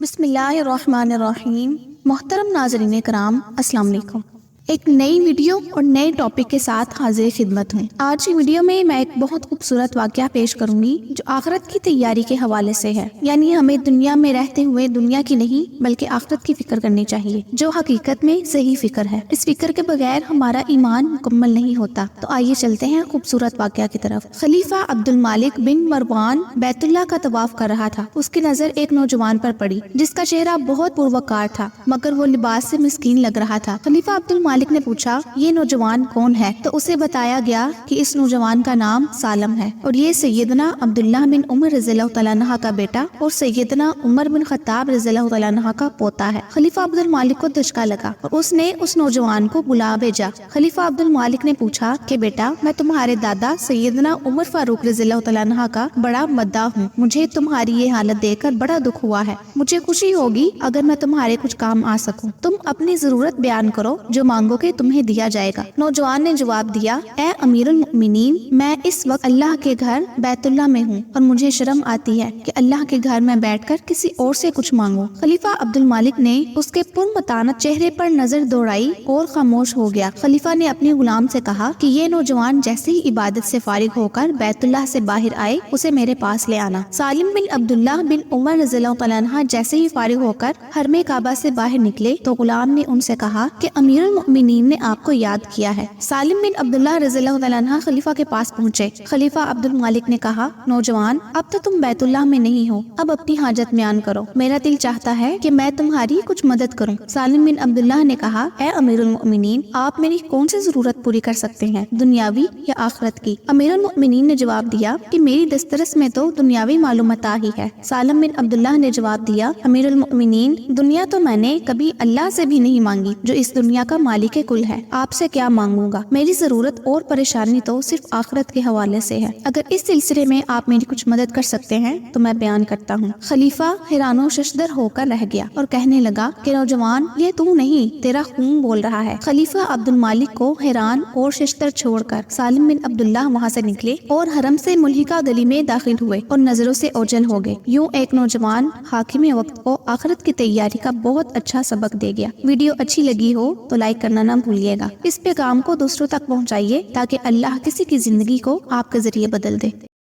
بسم اللہ الرحمن الرحیم۔ محترم ناظرین کرام، السلام علیکم۔ ایک نئی ویڈیو اور نئے ٹاپک کے ساتھ حاضر خدمت ہوں۔ آج کی ویڈیو میں ایک بہت خوبصورت واقعہ پیش کروں گی جو آخرت کی تیاری کے حوالے سے ہے، یعنی ہمیں دنیا میں رہتے ہوئے دنیا کی نہیں بلکہ آخرت کی فکر کرنی چاہیے، جو حقیقت میں صحیح فکر ہے۔ اس فکر کے بغیر ہمارا ایمان مکمل نہیں ہوتا۔ تو آئیے چلتے ہیں خوبصورت واقعہ کی طرف۔ خلیفہ عبد المالک بن مروان بیت اللہ کا طواف کر رہا تھا۔ اس کی نظر ایک نوجوان پر پڑی جس کا چہرہ بہت پروکار تھا، مگر وہ لباس سے مسکین لگ رہا تھا۔ خلیفہ عبد المالک نے پوچھا، یہ نوجوان کون ہے؟ تو اسے بتایا گیا کہ اس نوجوان کا نام سالم ہے اور یہ سیدنا عبداللہ بن عمر رضی اللہ تعالیٰ عنہ کا بیٹا اور سیدنا عمر بن خطاب رضی اللہ تعالیٰ عنہ کا پوتا ہے۔ خلیفہ عبد المالک کو دھچکا لگا اور اس نے اس نوجوان کو بلا بھیجا۔ خلیفہ عبد المالک نے پوچھا کہ بیٹا، میں تمہارے دادا سیدنا عمر فاروق رضی اللہ تعالیٰ عنہ کا بڑا مداح ہوں۔ مجھے تمہاری یہ حالت دیکھ کر بڑا دکھ ہوا ہے۔ مجھے خوشی ہوگی اگر میں تمہارے کچھ کام آ سکوں۔ تم اپنی ضرورت بیان کرو، جو مانگو گے تمہیں دیا جائے گا۔ نوجوان نے جواب دیا، اے امیر المؤمنین، میں اس وقت اللہ کے گھر بیت اللہ میں ہوں اور مجھے شرم آتی ہے کہ اللہ کے گھر میں بیٹھ کر کسی اور سے کچھ مانگوں۔ خلیفہ عبد المالک نے اس کے پرمتانت چہرے پر نظر دوڑائی اور خاموش ہو گیا۔ خلیفہ نے اپنے غلام سے کہا کہ یہ نوجوان جیسے ہی عبادت سے فارغ ہو کر بیت اللہ سے باہر آئے اسے میرے پاس لے آنا۔ سالم بن عبداللہ بن عمر رضی اللہ تعالیٰ عنہ جیسے ہی فارغ ہو کر حرم کعبہ سے باہر نکلے تو غلام نے ان سے کہا کہ امیر المؤمنین نے آپ کو یاد کیا ہے۔ سالم بن عبداللہ رضی اللہ تعالیٰ عنہ خلیفہ کے پاس پہنچے۔ خلیفہ عبد المالک نے کہا، نوجوان، اب تو تم بیت اللہ میں نہیں ہو، اب اپنی حاجت بیان کرو، میرا دل چاہتا ہے کہ میں تمہاری کچھ مدد کروں۔ سالم بن عبداللہ نے کہا، اے امیر المؤمنین، آپ میری کون سی ضرورت پوری کر سکتے ہیں، دنیاوی یا آخرت کی؟ امیر المؤمنین نے جواب دیا کہ میری دسترس میں تو دنیاوی معلومات ہی ہے۔ سالم بن عبداللہ نے جواب دیا، امیر المؤمنین، دنیا تو میں نے کبھی اللہ سے بھی نہیں مانگی جو اس دنیا کا مالک کل ہے، آپ سے کیا مانگوں گا؟ میری ضرورت اور پریشانی تو صرف آخرت کے حوالے سے ہے۔ اگر اس سلسلے میں آپ میری کچھ مدد کر سکتے ہیں تو میں بیان کرتا ہوں۔ خلیفہ حیران و ششدر ہو کر رہ گیا اور کہنے لگا کہ نوجوان، یہ تو نہیں، تیرا خون بول رہا ہے۔ خلیفہ عبد المالک کو حیران اور ششدر چھوڑ کر سالم بن عبداللہ وہاں سے نکلے اور حرم سے ملحقہ گلی میں داخل ہوئے اور نظروں سے اوجھل ہو گئے۔ یوں ایک نوجوان حاکم وقت کو آخرت کی تیاری کا بہت اچھا سبق دے گیا۔ ویڈیو اچھی لگی ہو تو لائک کرنا نہ بھولیے گا۔ اس پیغام کو دوسروں تک پہنچائیے تاکہ اللہ کسی کی زندگی کو آپ کے ذریعے بدل دے۔